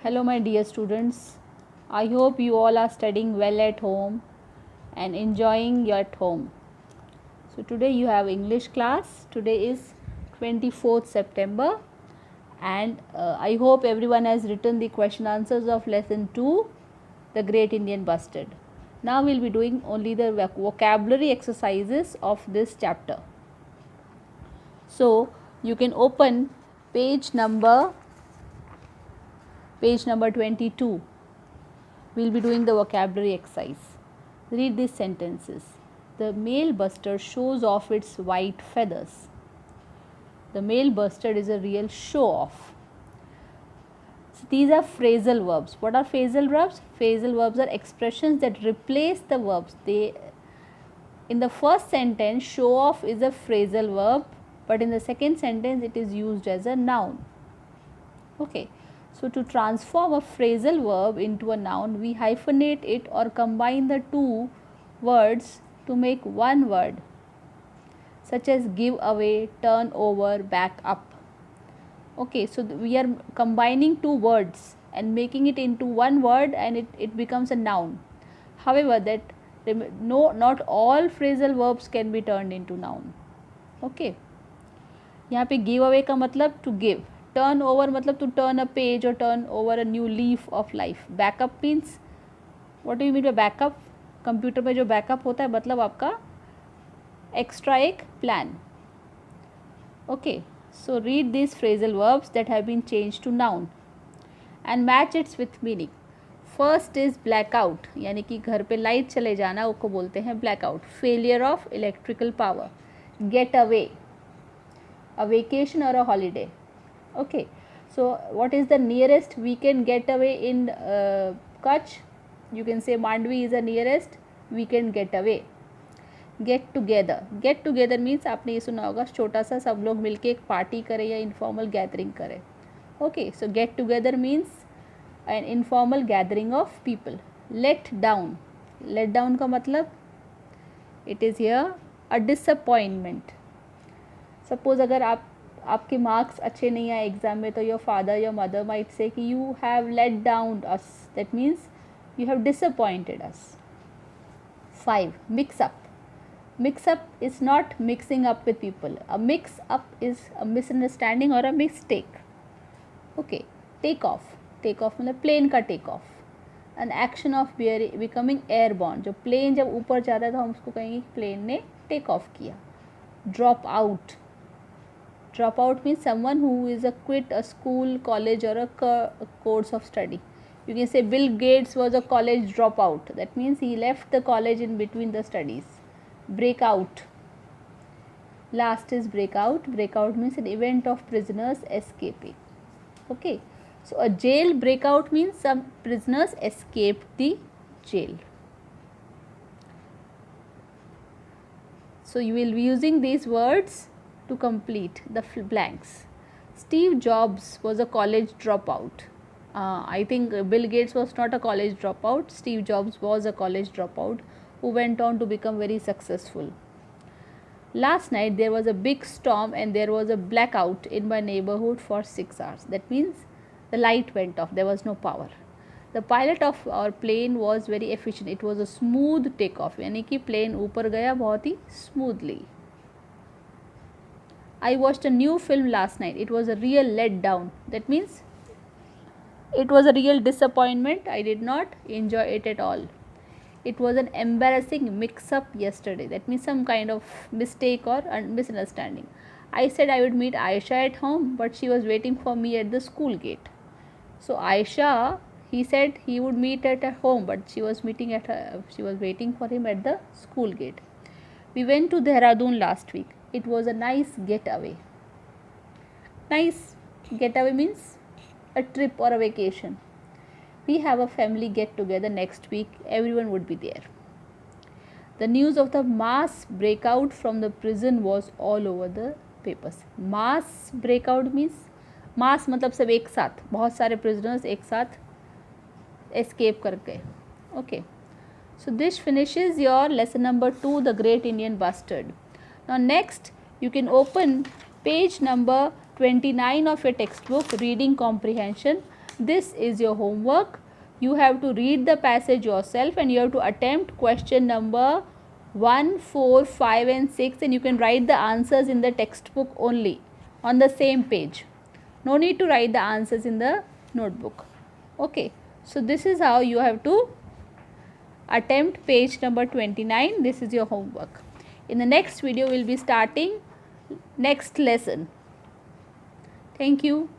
Hello my dear students, I hope you all are studying well at home and enjoying your at home. So today you have English class. Today is 24th September and I hope everyone has written the question answers of lesson 2, The Great Indian Bustard. Now we will be doing only the vocabulary exercises of this chapter. So you can open page number 22. We will be doing the vocabulary exercise. Read these sentences. The male bustard shows off its white feathers. The male bustard is a real show off. So these are phrasal verbs. What are phrasal verbs? Phrasal verbs are expressions that replace the verbs. In the first sentence, show off is a phrasal verb, but in the second sentence it is used as a noun. Okay. So to transform a phrasal verb into a noun, we hyphenate it or combine the two words to make one word, such as give away, turn over, back up. Okay, so we are combining two words and making it into one word and it becomes a noun. However, not all phrasal verbs can be turned into noun. Okay. यहाँ पे give away का मतलब to give, turn over मतलब to turn a page or turn over a new leaf of life. Backup means, what do you mean by backup? Computer में जो backup होता है मतलब आपका एक्स्ट्रा एक plan. Okay, so read these phrasal verbs that have been changed to noun and match it with meaning. First is blackout, यानी कि घर पे लाइट चले जाना उसको बोलते हैं blackout. Failure of electrical power. Get away, a vacation or a holiday. Okay, so what is the nearest we can get away in Kutch? You can say Mandvi is the nearest weekend getaway. Gate together means आपने ये सुना होगा छोटा सा सब लोग मिलके एक पार्टी करें या इनफॉर्मल गैदरिंग करें. Okay, so get together means an informal gathering of people. Let down का मतलब it is here a disappointment. Suppose अगर आपके मार्क्स अच्छे नहीं आए एग्जाम में तो your father your mother might say कि you have let down us, that means you have disappointed us. 5. Mix up is not mixing up with people. A mix up is a misunderstanding or a mistake. Okay, take off मतलब plane का take off. An action of becoming airborne. जो plane जब ऊपर जाता है तो हम उसको कहेंगे प्लेन ने टेक ऑफ किया. Drop out means someone who is quit a school, college or a course of study. You can say Bill Gates was a college dropout. That means he left the college in between the studies. Breakout. Last is breakout. Breakout means an event of prisoners escaping. Okay, so a jail breakout means some prisoners escaped the jail. So you will be using these words to complete the blanks. Steve Jobs was a college dropout. I think Bill Gates was not a college dropout. Steve Jobs was a college dropout who went on to become very successful. Last night there was a big storm and there was a blackout in my neighborhood for 6 hours. That means the light went off, there was no power. The pilot of our plane was very efficient. It was a smooth takeoff, यानी कि plane ऊपर गया बहुत ही smoothly. I watched a new film last night. It was a real letdown. That means it was a real disappointment. I did not enjoy it at all. It was an embarrassing mix-up yesterday. That means some kind of mistake or misunderstanding. I said I would meet Aisha at home, but she was waiting for me at the school gate. So Aisha, he said he would meet at home, but she was waiting for him at the school gate. We went to Dehradun last week. It was a nice getaway. Nice getaway means a trip or a vacation. We have a family get together next week. Everyone would be there. The news of the mass breakout from the prison was all over the papers. Mass breakout means mass मतलब सब एक साथ, बहुत सारे prisoners एक साथ escape कर गए. Okay, so this finishes your lesson number 2, The Great Indian Bustard. Now next you can open page number 29 of your textbook, Reading Comprehension. This is your homework. You have to read the passage yourself and you have to attempt question number 1, 4, 5 and 6, and you can write the answers in the textbook only on the same page. No need to write the answers in the notebook. Okay, so this is how you have to attempt page number 29. This is your homework. In the next video, we will be starting next lesson. Thank you.